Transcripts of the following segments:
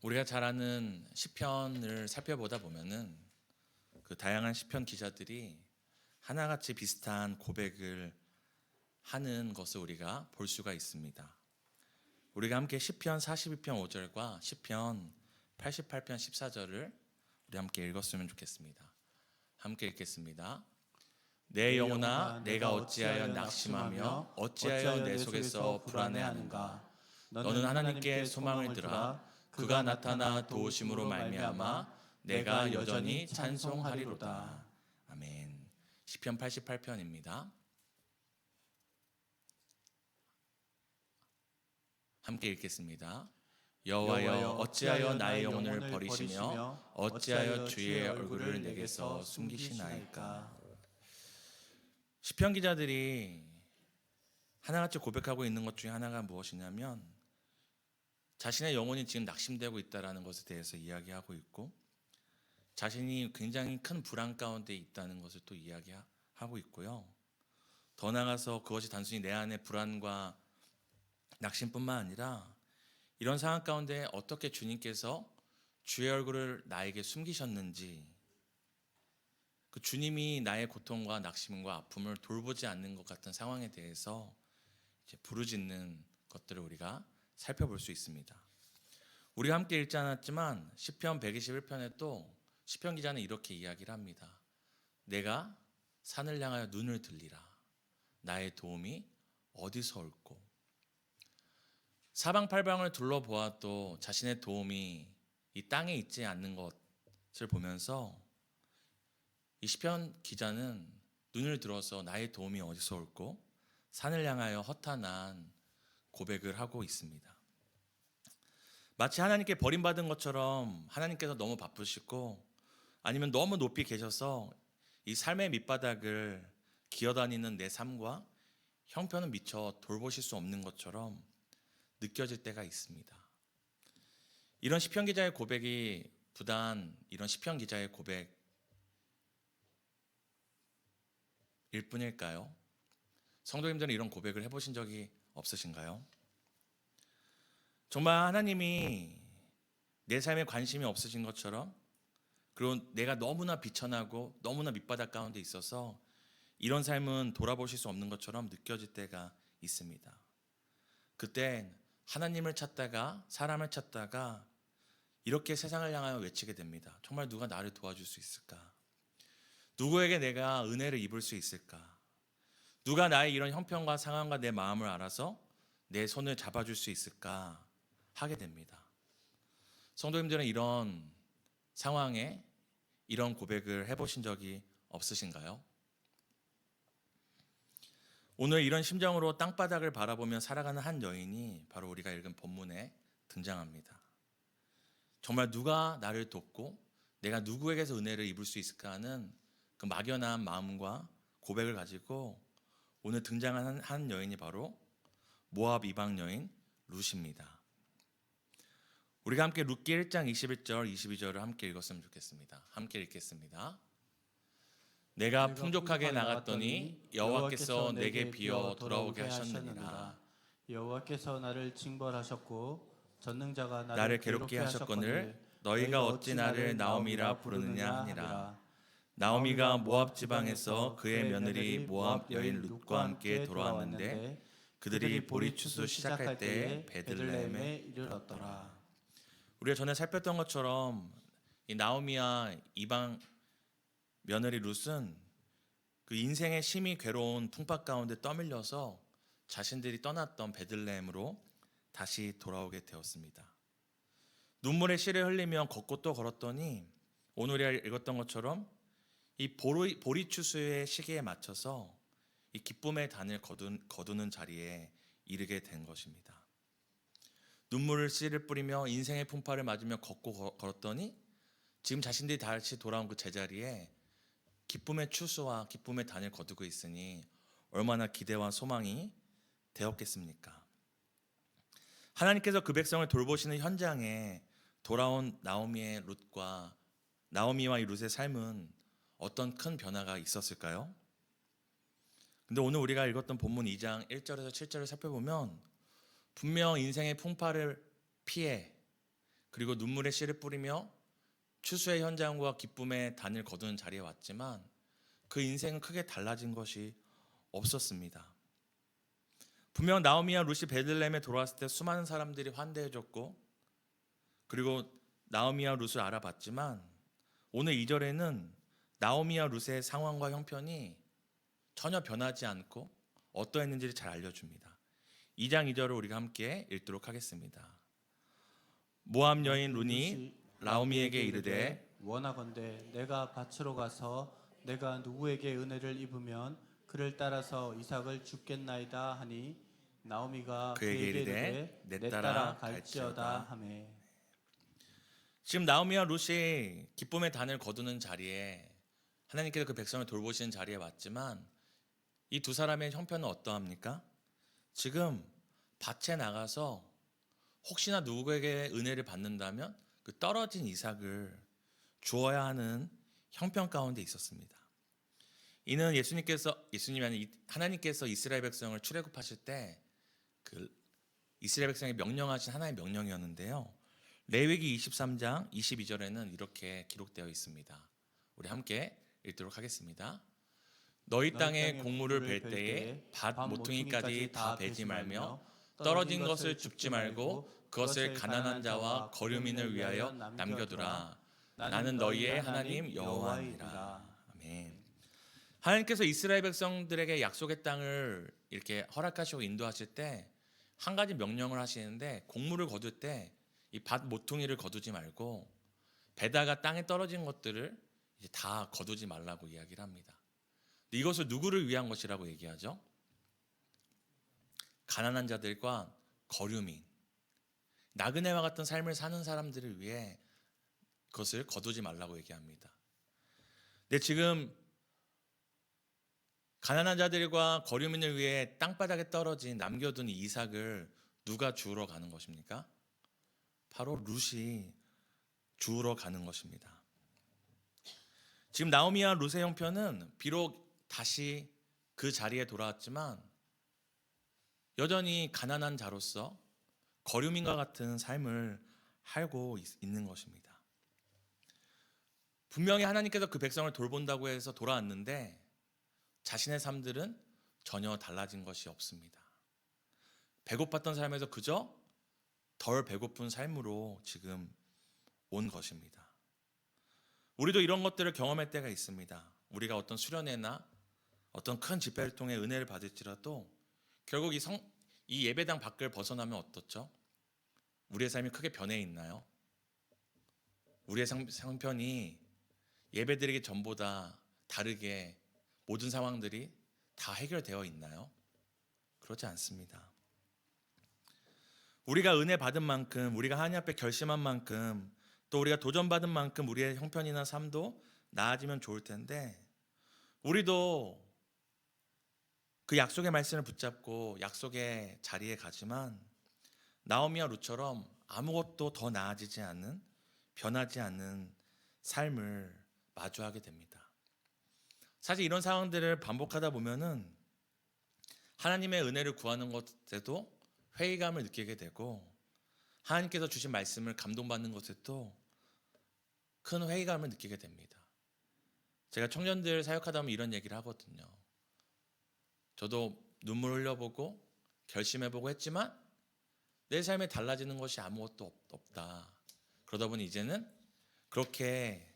우리가 잘 아는 시편을 살펴보다 보면은 그 다양한 시편 기자들이 하나같이 비슷한 고백을 하는 것을 우리가 볼 수가 있습니다. 우리가 함께 시편 42편 5절과 시편 88편 14절을 우리 함께 읽었으면 좋겠습니다. 함께 읽겠습니다. 내 영혼아, 내가 어찌하여 낙심하며 어찌하여 내 속에서 불안해하는가? 너는 하나님께 소망을 두라. 그가 나타나 도우심으로 말미암아 내가 여전히 찬송하리로다. 아멘. 시편 88편입니다. 함께 읽겠습니다. 여호와여, 어찌하여 나의 영혼을 버리시며 어찌하여 주의 얼굴을 내게서 숨기시나이까? 시편 기자들이 하나같이 고백하고 있는 것 중에 하나가 무엇이냐면 자신의 영혼이 지금 낙심되고 있다는 것에 대해서 이야기하고 있고, 자신이 굉장히 큰 불안 가운데 있다는 것을 또 이야기하고 있고요. 더 나아가서 그것이 단순히 내 안의 불안과 낙심뿐만 아니라 이런 상황 가운데 어떻게 주님께서 주의 얼굴을 나에게 숨기셨는지, 그 주님이 나의 고통과 낙심과 아픔을 돌보지 않는 것 같은 상황에 대해서 이제 부르짖는 것들을 우리가 살펴볼 수 있습니다. 우리가 함께 읽지 않았지만 시편 121편에 또 시편 기자는 이렇게 이야기를 합니다. 내가 산을 향하여 눈을 들리라. 나의 도움이 어디서 올꼬? 사방팔방을 둘러보아도 자신의 도움이 이 땅에 있지 않는 것을 보면서 이 시편 기자는 눈을 들어서 나의 도움이 어디서 올꼬? 산을 향하여 허탄한 고백을 하고 있습니다. 마치 하나님께 버림받은 것처럼 하나님께서 너무 바쁘시고 아니면 너무 높이 계셔서 이 삶의 밑바닥을 기어다니는 내 삶과 형편은 미처 돌보실 수 없는 것처럼 느껴질 때가 있습니다. 이런 시편 기자의 고백이 부단 이런 시편 기자의 고백일 뿐일까요? 성도님들은 이런 고백을 해보신 적이 없으신가요? 정말 하나님이 내 삶에 관심이 없으신 것처럼, 그리고 내가 너무나 비천하고 너무나 밑바닥 가운데 있어서 이런 삶은 돌아보실 수 없는 것처럼 느껴질 때가 있습니다. 그때 하나님을 찾다가 사람을 찾다가 이렇게 세상을 향하여 외치게 됩니다. 정말 누가 나를 도와줄 수 있을까? 누구에게 내가 은혜를 입을 수 있을까? 누가 나의 이런 형편과 상황과 내 마음을 알아서 내 손을 잡아줄 수 있을까? 하게 됩니다. 성도님들은 이런 상황에 이런 고백을 해보신 적이 없으신가요? 오늘 이런 심정으로 땅바닥을 바라보며 살아가는 한 여인이 바로 우리가 읽은 본문에 등장합니다. 정말 누가 나를 돕고 내가 누구에게서 은혜를 입을 수 있을까 하는 그 막연한 마음과 고백을 가지고 오늘 등장한 한 여인이 바로 모압 이방 여인 룻입니다. 우리가 함께 룻기 1장 21절 22절을 함께 읽었으면 좋겠습니다. 함께 읽겠습니다. 내가 풍족하게 나갔더니 여호와께서 내게 비어 돌아오게 하셨느니라. 여호와께서 나를 징벌하셨고 전능자가 나를 괴롭게 하셨거늘 너희가 어찌 나를 나오미라 부르느냐 하니라. 나오미가 모압 지방에서 그의 며느리 모압 여인 룻과 함께 돌아왔는데 그들이 보리 추수 시작할 때에 베들레헴에 이르렀더라. 우리가 전에 살폈던 것처럼 이 나오미와 이방 며느리 룻은 그 인생의 심히 괴로운 풍파 가운데 떠밀려서 자신들이 떠났던 베들레헴으로 다시 돌아오게 되었습니다. 눈물의 씨를 흘리며 걷고 또 걸었더니 오늘 우리가 읽었던 것처럼 이 보리 추수의 시기에 맞춰서 이 기쁨의 단을 거두는 자리에 이르게 된 것입니다. 눈물을 씨를 뿌리며 인생의 풍파를 맞으며 걷고 걸었더니 지금 자신들이 다시 돌아온 그 제자리에 기쁨의 추수와 기쁨의 단을 거두고 있으니 얼마나 기대와 소망이 되었겠습니까? 하나님께서 그 백성을 돌보시는 현장에 돌아온 나오미와 이 룻의 삶은 어떤 큰 변화가 있었을까요? 근데 오늘 우리가 읽었던 본문 2장 1절에서 7절을 살펴보면 분명 인생의 풍파를 피해 그리고 눈물의 씨를 뿌리며 추수의 현장과 기쁨의 단을 거두는 자리에 왔지만 그 인생은 크게 달라진 것이 없었습니다. 분명 나오미와 룻이 베들레헴에 돌아왔을 때 수많은 사람들이 환대해줬고 그리고 나오미와 룻을 알아봤지만 오늘 2절에는 나오미와 룻의 상황과 형편이 전혀 변하지 않고 어떠했는지를 잘 알려줍니다. 2장 2절을 우리가 함께 읽도록 하겠습니다. 모압 여인 룻이 나오미에게 이르되 원하건대 내가 밭으로 가서 내가 누구에게 은혜를 입으면 그를 따라서 이삭을 줍겠나이다 하니 나오미가 그에게 이르되 내 따라 갈지어다 하매. 지금 나오미와 룻이 기쁨의 단을 거두는 자리에 하나님께서 그 백성을 돌보시는 자리에 왔지만 이 두 사람의 형편은 어떠합니까? 지금 밭에 나가서 혹시나 누구에게 은혜를 받는다면 그 떨어진 이삭을 주어야 하는 형편 가운데 있었습니다. 이는 예수님이 아닌 하나님께서 이스라엘 백성을 출애굽하실 때 그 이스라엘 백성에 명령하신 하나의 명령이었는데요. 레위기 23장 22절에는 이렇게 기록되어 있습니다. 우리 함께 읽도록 하겠습니다. 너희 땅에 곡물을 벨 때에 밭 모퉁이까지 다 베지 말며 떨어진 것을 줍지 말고 그것을 가난한 자와 거류민을 위하여 남겨두라. 나는 너희의 하나님 여호와니라. 아멘. 하나님께서 이스라엘 백성들에게 약속의 땅을 이렇게 허락하시고 인도하실 때 한 가지 명령을 하시는데 곡물을 거둘 때 이 밭 모퉁이를 거두지 말고 베다가 땅에 떨어진 것들을 이제 다 거두지 말라고 이야기를 합니다. 이것을 누구를 위한 것이라고 얘기하죠? 가난한 자들과 거류민, 나그네와 같은 삶을 사는 사람들을 위해 그것을 거두지 말라고 얘기합니다. 근데 지금 가난한 자들과 거류민을 위해 땅바닥에 떨어진 남겨둔 이삭을 누가 주우러 가는 것입니까? 바로 룻이 주우러 가는 것입니다. 지금 나오미와 룻의 형편은 비록 다시 그 자리에 돌아왔지만 여전히 가난한 자로서 거류민과 같은 삶을 살고 있는 것입니다. 분명히 하나님께서 그 백성을 돌본다고 해서 돌아왔는데 자신의 삶들은 전혀 달라진 것이 없습니다. 배고팠던 삶에서 그저 덜 배고픈 삶으로 지금 온 것입니다. 우리도 이런 것들을 경험할 때가 있습니다. 우리가 어떤 수련회나 어떤 큰 집회를 통해 은혜를 받을지라도 결국 이 예배당 밖을 벗어나면 어떻죠? 우리의 삶이 크게 변해 있나요? 우리의 상편이 예배드리기 전보다 다르게 모든 상황들이 다 해결되어 있나요? 그렇지 않습니다. 우리가 은혜 받은 만큼, 우리가 하나님 앞에 결심한 만큼, 또 우리가 도전받은 만큼 우리의 형편이나 삶도 나아지면 좋을 텐데 우리도 그 약속의 말씀을 붙잡고 약속의 자리에 가지만 나오미와 룻처럼 아무것도 더 나아지지 않는, 변하지 않는 삶을 마주하게 됩니다. 사실 이런 상황들을 반복하다 보면은 하나님의 은혜를 구하는 것에도 회의감을 느끼게 되고 하나님께서 주신 말씀을 감동받는 것에도 큰 회의감을 느끼게 됩니다. 제가 청년들 사역하다 보면 이런 얘기를 하거든요. 저도 눈물 흘려보고 결심해보고 했지만 내 삶에 달라지는 것이 아무것도 없다. 그러다 보니 이제는 그렇게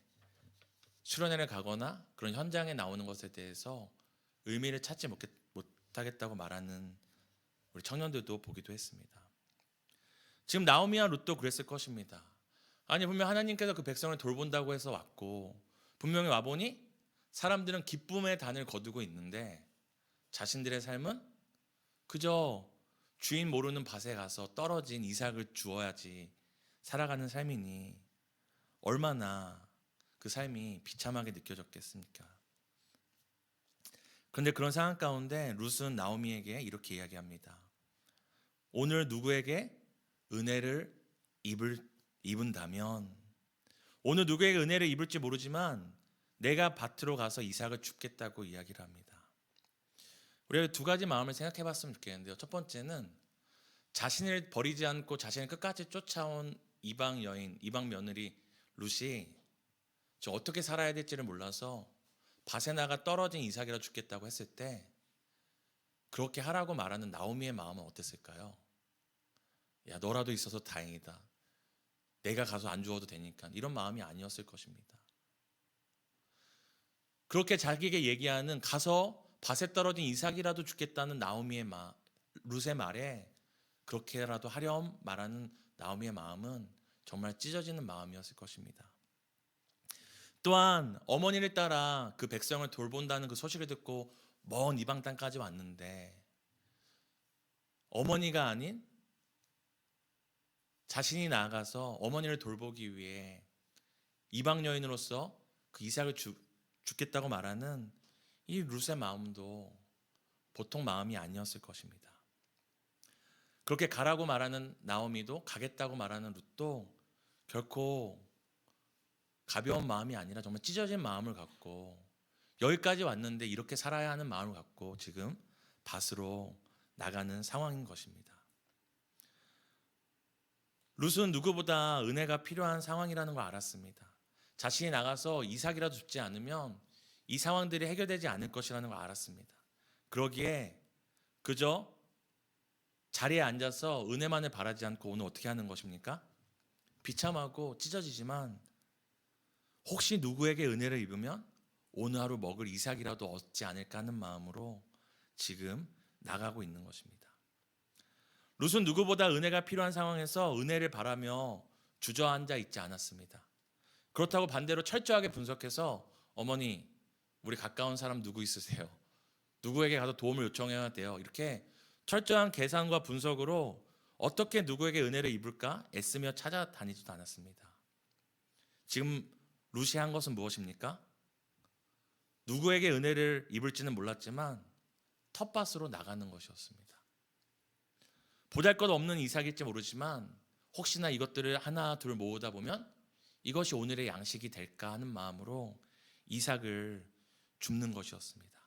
수련회를 가거나 그런 현장에 나오는 것에 대해서 의미를 찾지 못하겠다고 말하는 우리 청년들도 보기도 했습니다. 지금 나오미와 룻도 그랬을 것입니다. 아니 분명 하나님께서 그 백성을 돌본다고 해서 왔고 분명히 와보니 사람들은 기쁨의 단을 거두고 있는데 자신들의 삶은 그저 주인 모르는 밭에 가서 떨어진 이삭을 주어야지 살아가는 삶이니 얼마나 그 삶이 비참하게 느껴졌겠습니까? 그런데 그런 상황 가운데 룻은 나오미에게 이렇게 이야기합니다. 오늘 누구에게 은혜를 입은다면 오늘 누구에게 은혜를 입을지 모르지만 내가 밭으로 가서 이삭을 줍겠다고 이야기를 합니다. 우리가 두 가지 마음을 생각해 봤으면 좋겠는데요. 첫 번째는 자신을 버리지 않고 자신을 끝까지 쫓아온 이방 여인, 이방 며느리 룻이 저 어떻게 살아야 될지를 몰라서 밭에 나가 떨어진 이삭이라 죽겠다고 했을 때 그렇게 하라고 말하는 나오미의 마음은 어땠을까요? 야, 너라도 있어서 다행이다. 내가 가서 안 죽어도 되니까. 이런 마음이 아니었을 것입니다. 그렇게 자기에게 얘기하는 가서 밭에 떨어진 이삭이라도 죽겠다는 룻의 말에 그렇게라도 하렴 말하는 나오미의 마음은 정말 찢어지는 마음이었을 것입니다. 또한 어머니를 따라 그 백성을 돌본다는 그 소식을 듣고 먼 이방 땅까지 왔는데 어머니가 아닌 자신이 나아가서 어머니를 돌보기 위해 이방 여인으로서 그 이삭을 죽겠다고 말하는 이 룻의 마음도 보통 마음이 아니었을 것입니다. 그렇게 가라고 말하는 나오미도 가겠다고 말하는 룻도 결코 가벼운 마음이 아니라 정말 찢어진 마음을 갖고 여기까지 왔는데 이렇게 살아야 하는 마음을 갖고 지금 밭으로 나가는 상황인 것입니다. 룻은 누구보다 은혜가 필요한 상황이라는 걸 알았습니다. 자신이 나가서 이삭이라도 죽지 않으면 이 상황들이 해결되지 않을 것이라는 걸 알았습니다. 그러기에 그저 자리에 앉아서 은혜만을 바라지 않고 오늘 어떻게 하는 것입니까? 비참하고 찢어지지만 혹시 누구에게 은혜를 입으면 오늘 하루 먹을 이삭이라도 얻지 않을까 하는 마음으로 지금 나가고 있는 것입니다. 룻은 누구보다 은혜가 필요한 상황에서 은혜를 바라며 주저앉아 있지 않았습니다. 그렇다고 반대로 철저하게 분석해서 어머니, 우리 가까운 사람 누구 있으세요? 누구에게 가서 도움을 요청해야 돼요. 이렇게 철저한 계산과 분석으로 어떻게 누구에게 은혜를 입을까 애쓰며 찾아다니지도 않았습니다. 지금 룻이 한 것은 무엇입니까? 누구에게 은혜를 입을지는 몰랐지만 텃밭으로 나가는 것이었습니다. 보잘것없는 이삭일지 모르지만 혹시나 이것들을 하나 둘 모으다 보면 이것이 오늘의 양식이 될까 하는 마음으로 이삭을 줍는 것이었습니다.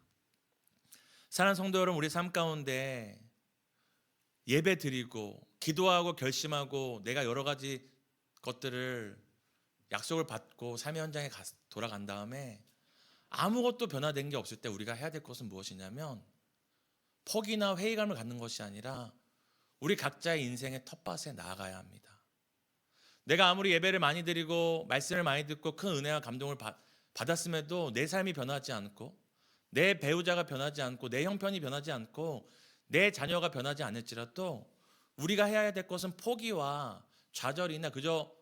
사랑하는 성도 여러분, 우리 삶 가운데 예배 드리고 기도하고 결심하고 내가 여러 가지 것들을 약속을 받고 삶의 현장에 돌아간 다음에 아무것도 변화된 게 없을 때 우리가 해야 될 것은 무엇이냐면 포기나 회의감을 갖는 것이 아니라 우리 각자의 인생의 텃밭에 나아가야 합니다. 내가 아무리 예배를 많이 드리고 말씀을 많이 듣고 큰 은혜와 감동을 받았음에도 내 삶이 변하지 않고 내 배우자가 변하지 않고 내 형편이 변하지 않고 내 자녀가 변하지 않을지라도 우리가 해야 될 것은 포기와 좌절이나 그저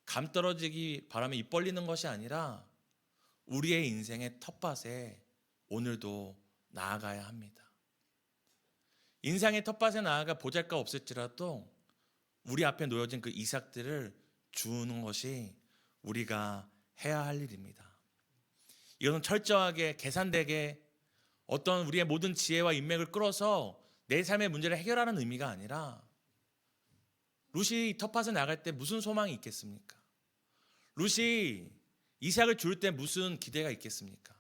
감 떨어지기 바라며 입 벌리는 것이 아니라 우리의 인생의 텃밭에 오늘도 나아가야 합니다. 인생의 텃밭에 나아가 보잘것 없을지라도 우리 앞에 놓여진 그 이삭들을 주는 것이 우리가 해야 할 일입니다. 이것은 철저하게 계산되게 어떤 우리의 모든 지혜와 인맥을 끌어서 내 삶의 문제를 해결하는 의미가 아니라 룻이 텃밭에 나갈 때 무슨 소망이 있겠습니까? 룻이 이삭을 줄 때 무슨 기대가 있겠습니까?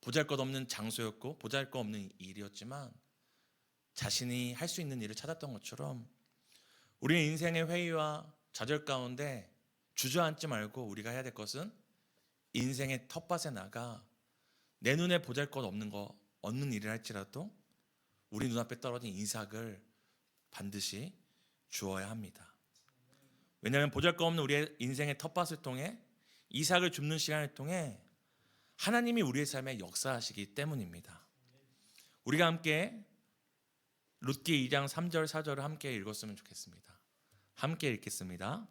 보잘것없는 장소였고 보잘것없는 일이었지만 자신이 할 수 있는 일을 찾았던 것처럼 우리의 인생의 회의와 좌절 가운데 주저앉지 말고 우리가 해야 될 것은 인생의 텃밭에 나가 내 눈에 보잘것없는 거 얻는 일을 할지라도 우리 눈앞에 떨어진 이삭을 반드시 주어야 합니다. 왜냐하면 보잘것없는 우리의 인생의 텃밭을 통해 이삭을 줍는 시간을 통해 하나님이 우리의 삶에 역사하시기 때문입니다. 우리가 함께 룻기 2장 3절 4절을 함께 읽었으면 좋겠습니다. 함께 읽겠습니다.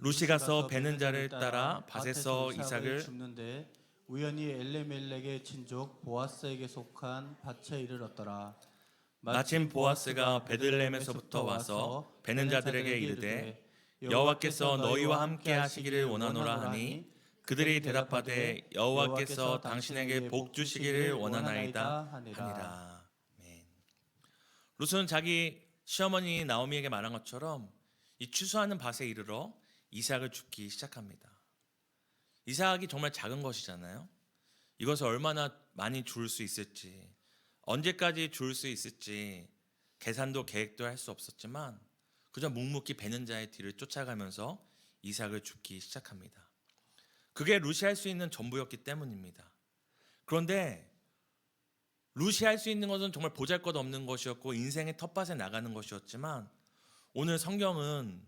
룻이 가서 베는 자를 따라 밭에서 이삭을 줍는데 우연히 엘레멜렉의 친족 보아스에게 속한 밭에 이르렀더라. 마침 보아스가 베들레헴에서부터 와서 베는 자들에게 이르되 여호와께서 너희와 함께 하시기를 원하노라 하니 그들이 대답하되 여호와께서 당신에게 복 주시기를 원하나이다 하니라. 룻은 자기 시어머니 나오미에게 말한 것처럼 이 추수하는 밭에 이르러 이삭을 줍기 시작합니다. 이삭이 정말 작은 것이잖아요. 이것을 얼마나 많이 줄 수 있을지, 언제까지 줄 수 있을지 계산도 계획도 할 수 없었지만 그저 묵묵히 베는 자의 뒤를 쫓아가면서 이삭을 줍기 시작합니다. 그게 룻이 할 수 있는 전부였기 때문입니다. 그런데 룻이 할 수 있는 것은 정말 보잘것없는 것이었고 인생의 텃밭에 나가는 것이었지만 오늘 성경은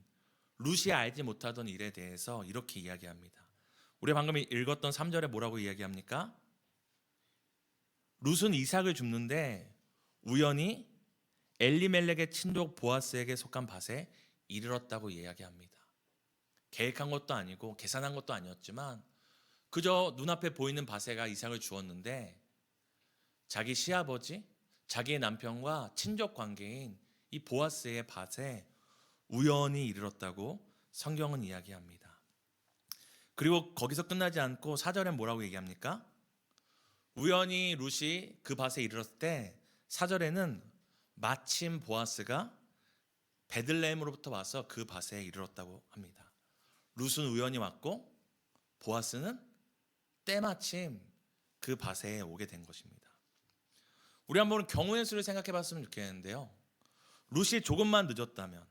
룻이 알지 못하던 일에 대해서 이렇게 이야기합니다. 우리 방금 읽었던 3절에 뭐라고 이야기합니까? 룻은 이삭을 줍는데 우연히 엘리멜렉의 친족 보아스에게 속한 밭에 이르렀다고 이야기합니다. 계획한 것도 아니고 계산한 것도 아니었지만 그저 눈앞에 보이는 밭에가 이삭을 주었는데 자기 시아버지, 자기의 남편과 친족 관계인 이 보아스의 밭에 우연히 이르렀다고 성경은 이야기합니다. 그리고 거기서 끝나지 않고 4절엔 뭐라고 얘기합니까? 우연히 룻이 그 밭에 이르렀을 때 4절에는 마침 보아스가 베들레헴으로부터 와서 그 밭에 이르렀다고 합니다. 룻은 우연히 왔고 보아스는 때마침 그 밭에 오게 된 것입니다. 우리 한번 경우의 수를 생각해 봤으면 좋겠는데요. 룻이 조금만 늦었다면,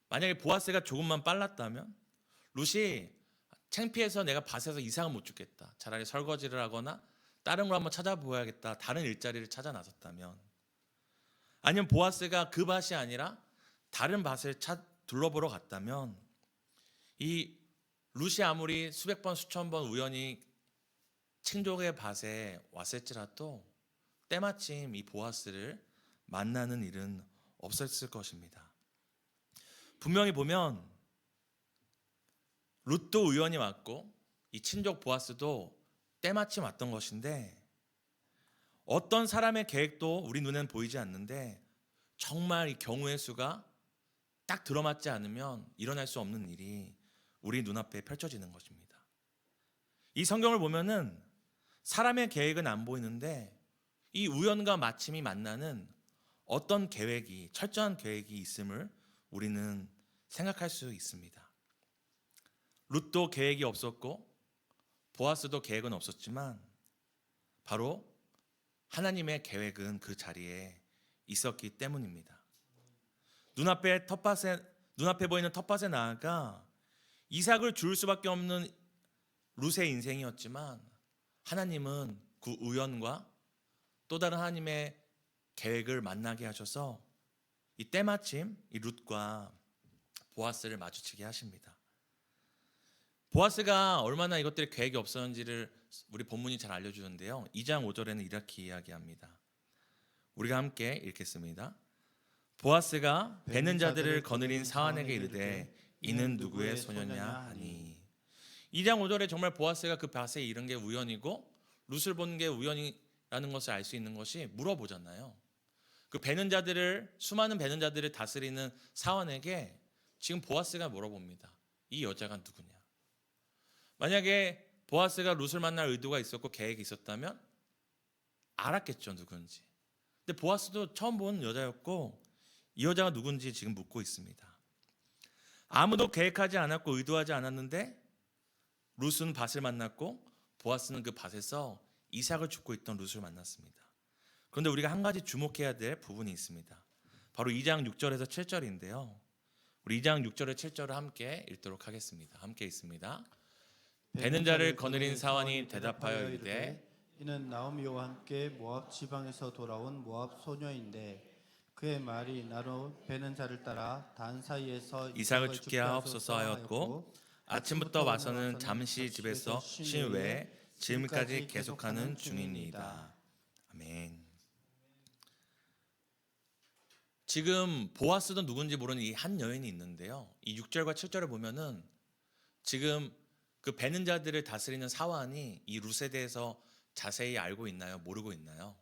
만약에 보아스가 조금만 빨랐다면 룻이 창피해서 내가 밭에서 이삭을 못 줍겠다, 차라리 설거지를 하거나 다른 걸 한번 찾아보아야겠다, 다른 일자리를 찾아 나섰다면, 아니면 보아스가 그 밭이 아니라 다른 밭을 둘러보러 갔다면 이 룻이 아무리 수백 번 수천 번 우연히 친족의 밭에 왔을지라도 때마침 이 보아스를 만나는 일은 없었을 것입니다. 분명히 보면 룻도 우연히 왔고 이 친족 보아스도 때마침 왔던 것인데 어떤 사람의 계획도 우리 눈에는 보이지 않는데 정말 이 경우의 수가 딱 들어맞지 않으면 일어날 수 없는 일이 우리 눈앞에 펼쳐지는 것입니다. 이 성경을 보면은 사람의 계획은 안 보이는데 이 우연과 마침이 만나는 어떤 계획이, 철저한 계획이 있음을 우리는 생각할 수 있습니다. 룻도 계획이 없었고 보아스도 계획은 없었지만 바로 하나님의 계획은 그 자리에 있었기 때문입니다. 눈앞에 보이는 텃밭에 나아가 이삭을 줄 수밖에 없는 룻의 인생이었지만 하나님은 그 우연과 또 다른 하나님의 계획을 만나게 하셔서 이 때마침 이 룻과 보아스를 마주치게 하십니다. 보아스가 얼마나 이것들의 계획이 없었는지를 우리 본문이 잘 알려주는데요. 2장 5절에는 이렇게 이야기합니다. 우리가 함께 읽겠습니다. 보아스가 베는 자들을 거느린 사환에게 이르되 이는 누구의 소녀냐 하니. 2장 5절에 정말 보아스가 그 밭에 이른 게 우연이고 룻을 본 게 우연이라는 것을 알 수 있는 것이 물어보잖아요. 그 수많은 베는 자들을 다스리는 사환에게 지금 보아스가 물어봅니다. 이 여자가 누구냐? 만약에 보아스가 룻을 만날 의도가 있었고 계획이 있었다면 알았겠죠, 누군지. 근데 보아스도 처음 본 여자였고 이 여자가 누군지 지금 묻고 있습니다. 아무도 계획하지 않았고 의도하지 않았는데 룻은 밭을 만났고 보아스는 그 밭에서 이삭을 줍고 있던 룻을 만났습니다. 그런데 우리가 한 가지 주목해야 될 부분이 있습니다. 바로 2장 6절에서 7절인데요. 우리 2장 6절에 7절을 함께 읽도록 하겠습니다. 함께 읽습니다. 베는 자를 거느린 사환이 대답하여 이르되 이는 나오미와 함께 모압 지방에서 돌아온 모압 소녀인데 그의 말이 나로 베는 자를 따라 단 사이에서 이삭을 죽게 하옵소서 하였고 아침부터 와서는 잠시 집에서 쉰 외에 지금까지 계속하는 중이니이다. 아멘. 지금 보아스도 누군지 모르는 이 한 여인이 있는데요. 이 6절과 7절을 보면은 지금 그 베는 자들을 다스리는 사환이 이 룻에 대해서 자세히 알고 있나요? 모르고 있나요?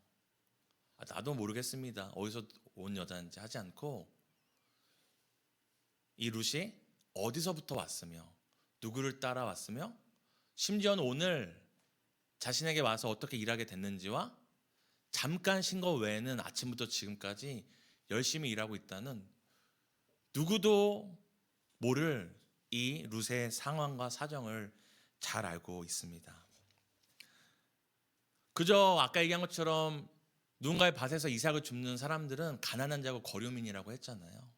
나도 모르겠습니다. 어디서 온 여자인지 하지 않고 이 룻이 어디서부터 왔으며 누구를 따라왔으며 심지어는 오늘 자신에게 와서 어떻게 일하게 됐는지와 잠깐 쉰 거 외에는 아침부터 지금까지 열심히 일하고 있다는 누구도 모를 이 룻의 상황과 사정을 잘 알고 있습니다. 그저 아까 얘기한 것처럼 누군가의 밭에서 이삭을 줍는 사람들은 가난한 자고 거류민이라고 했잖아요.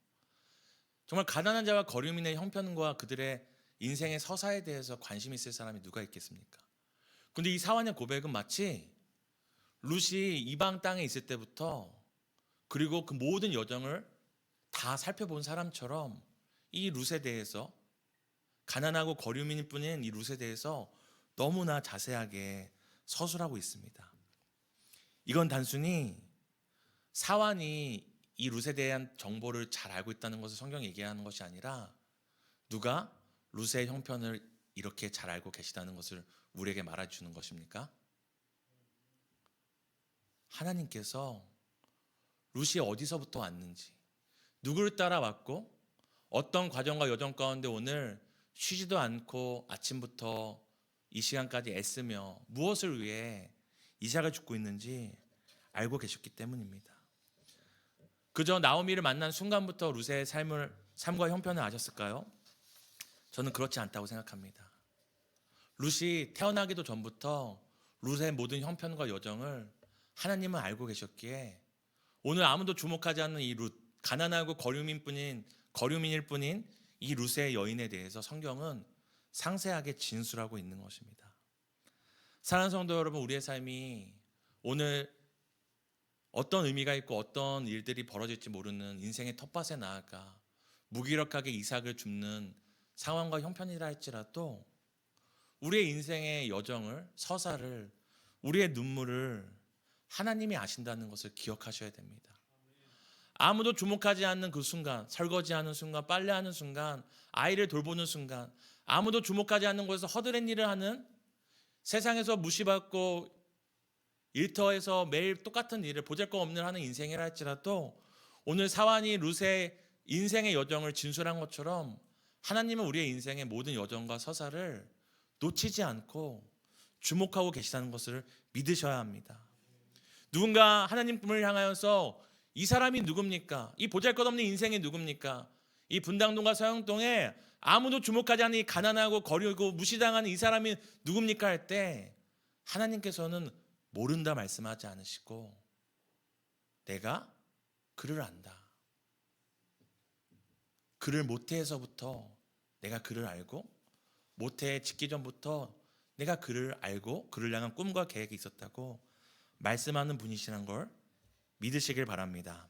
정말 가난한 자와 거류민의 형편과 그들의 인생의 서사에 대해서 관심 있을 사람이 누가 있겠습니까? 근데 이 사환의 고백은 마치 룻이 이방 땅에 있을 때부터 그리고 그 모든 여정을 다 살펴본 사람처럼 이 룻에 대해서, 가난하고 거류민일 뿐인 이 룻에 대해서 너무나 자세하게 서술하고 있습니다. 이건 단순히 사환이 이 룻에 대한 정보를 잘 알고 있다는 것을 성경이 얘기하는 것이 아니라 누가 룻의 형편을 이렇게 잘 알고 계시다는 것을 우리에게 말해주는 것입니까? 하나님께서 룻이 어디서부터 왔는지, 누구를 따라왔고 어떤 과정과 여정 가운데 오늘 쉬지도 않고 아침부터 이 시간까지 애쓰며 무엇을 위해 이삭을 줍고 있는지 알고 계셨기 때문입니다. 그저 나오미를 만난 순간부터 룻의 삶과 형편을 아셨을까요? 저는 그렇지 않다고 생각합니다. 룻이 태어나기도 전부터 룻의 모든 형편과 여정을 하나님은 알고 계셨기에 오늘 아무도 주목하지 않는 이 룻, 가난하고 거류민일 뿐인 이 룻의 여인에 대해서 성경은 상세하게 진술하고 있는 것입니다. 사랑하는 성도 여러분, 우리의 삶이 오늘 어떤 의미가 있고 어떤 일들이 벌어질지 모르는 인생의 텃밭에 나아가 무기력하게 이삭을 줍는 상황과 형편이라 할지라도 우리의 인생의 여정을, 서사를, 우리의 눈물을 하나님이 아신다는 것을 기억하셔야 됩니다. 아무도 주목하지 않는 그 순간, 설거지하는 순간, 빨래하는 순간, 아이를 돌보는 순간, 아무도 주목하지 않는 곳에서 허드렛 일을 하는, 세상에서 무시받고 일터에서 매일 똑같은 일을 보잘것없는 하는 인생이라 할지라도 오늘 사환이 룻의 인생의 여정을 진술한 것처럼 하나님은 우리의 인생의 모든 여정과 서사를 놓치지 않고 주목하고 계시다는 것을 믿으셔야 합니다. 누군가 하나님을 향하여서 이 사람이 누굽니까? 이 보잘것없는 인생이 누굽니까? 이 분당동과 서영동에 아무도 주목하지 않는 이 가난하고 거리고 무시당하는 이 사람이 누굽니까? 할 때 하나님께서는 모른다 말씀하지 않으시고 내가 그를 안다. 그를 모태에서부터 내가 그를 알고 모태에 짓기 전부터 내가 그를 알고 그를 향한 꿈과 계획이 있었다고 말씀하는 분이시라는 걸 믿으시길 바랍니다.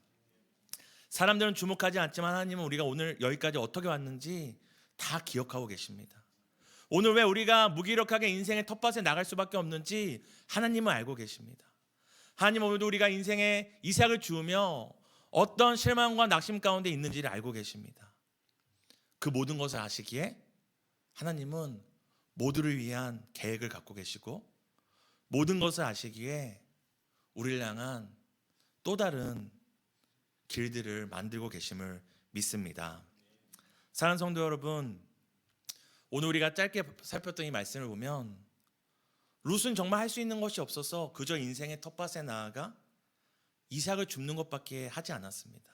사람들은 주목하지 않지만 하나님은 우리가 오늘 여기까지 어떻게 왔는지 다 기억하고 계십니다. 오늘 왜 우리가 무기력하게 인생의 텃밭에 나갈 수밖에 없는지 하나님은 알고 계십니다. 하나님은 오늘도 우리가 인생에 이삭을 주우며 어떤 실망과 낙심 가운데 있는지를 알고 계십니다. 그 모든 것을 아시기에 하나님은 모두를 위한 계획을 갖고 계시고 모든 것을 아시기에 우리를 향한 또 다른 길들을 만들고 계심을 믿습니다. 사랑하는 성도 여러분, 오늘 우리가 짧게 살폈던 이 말씀을 보면 룻은 정말 할 수 있는 것이 없어서 그저 인생의 텃밭에 나아가 이삭을 줍는 것밖에 하지 않았습니다.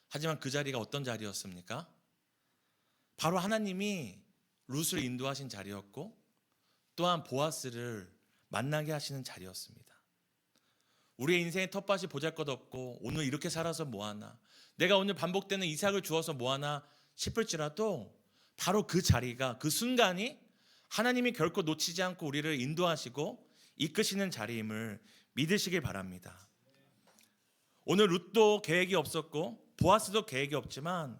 하지만 그 자리가 어떤 자리였습니까? 바로 하나님이 룻을 인도하신 자리였고 또한 보아스를 만나게 하시는 자리였습니다. 우리의 인생의 텃밭이 보잘것없고 오늘 이렇게 살아서 뭐하나, 내가 오늘 반복되는 이삭을 주어서 뭐하나 싶을지라도 바로 그 자리가, 그 순간이 하나님이 결코 놓치지 않고 우리를 인도하시고 이끄시는 자리임을 믿으시길 바랍니다. 오늘 룻도 계획이 없었고 보아스도 계획이 없지만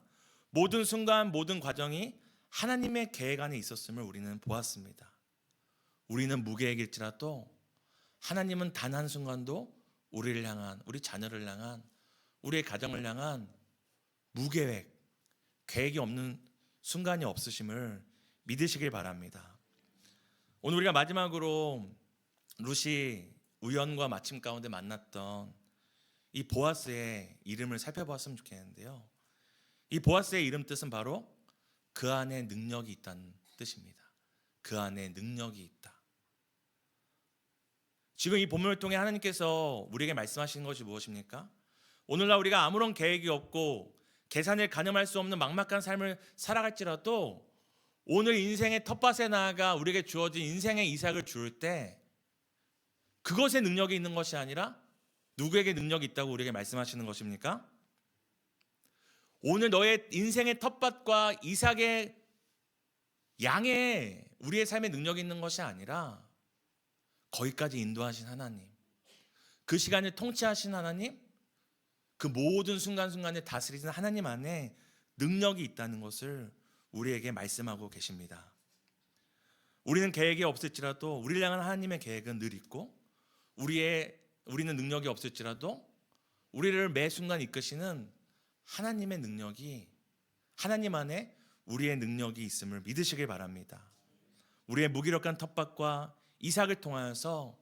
모든 순간, 모든 과정이 하나님의 계획 안에 있었음을 우리는 보았습니다. 우리는 무계획일지라도 하나님은 단 한순간도 우리를 향한, 우리 자녀를 향한, 우리의 가정을 향한 무계획, 계획이 없는 순간이 없으심을 믿으시길 바랍니다. 오늘 우리가 마지막으로 룻이 우연과 마침 가운데 만났던 이 보아스의 이름을 살펴보았으면 좋겠는데요. 이 보아스의 이름 뜻은 바로 그 안에 능력이 있다는 뜻입니다. 그 안에 능력이 있다. 지금 이 본문을 통해 하나님께서 우리에게 말씀하시는 것이 무엇입니까? 오늘날 우리가 아무런 계획이 없고 계산을 가늠할 수 없는 막막한 삶을 살아갈지라도 오늘 인생의 텃밭에 나아가 우리에게 주어진 인생의 이삭을 주울 때 그것에 능력이 있는 것이 아니라 누구에게 능력이 있다고 우리에게 말씀하시는 것입니까? 오늘 너의 인생의 텃밭과 이삭의 양에 우리의 삶의 능력이 있는 것이 아니라 거기까지 인도하신 하나님, 그 시간을 통치하신 하나님, 그 모든 순간순간에 다스리는 하나님 안에 능력이 있다는 것을 우리에게 말씀하고 계십니다. 우리는 계획이 없을지라도 우리를 향한 하나님의 계획은 늘 있고, 우리는 능력이 없을지라도 우리를 매 순간 이끄시는 하나님의 능력이, 하나님 안에 우리의 능력이 있음을 믿으시길 바랍니다. 우리의 무기력한 텃밭과 이삭을 통하여서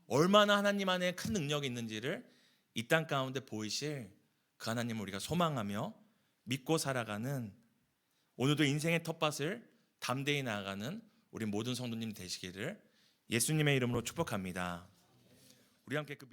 얼마나 하나님 안에 큰 능력이 있는지를 이 땅 가운데 보이실 그 하나님을 우리가 소망하며 믿고 살아가는, 오늘도 인생의 텃밭을 담대히 나아가는 우리 모든 성도님 되시기를 예수님의 이름으로 축복합니다. 우리 함께 그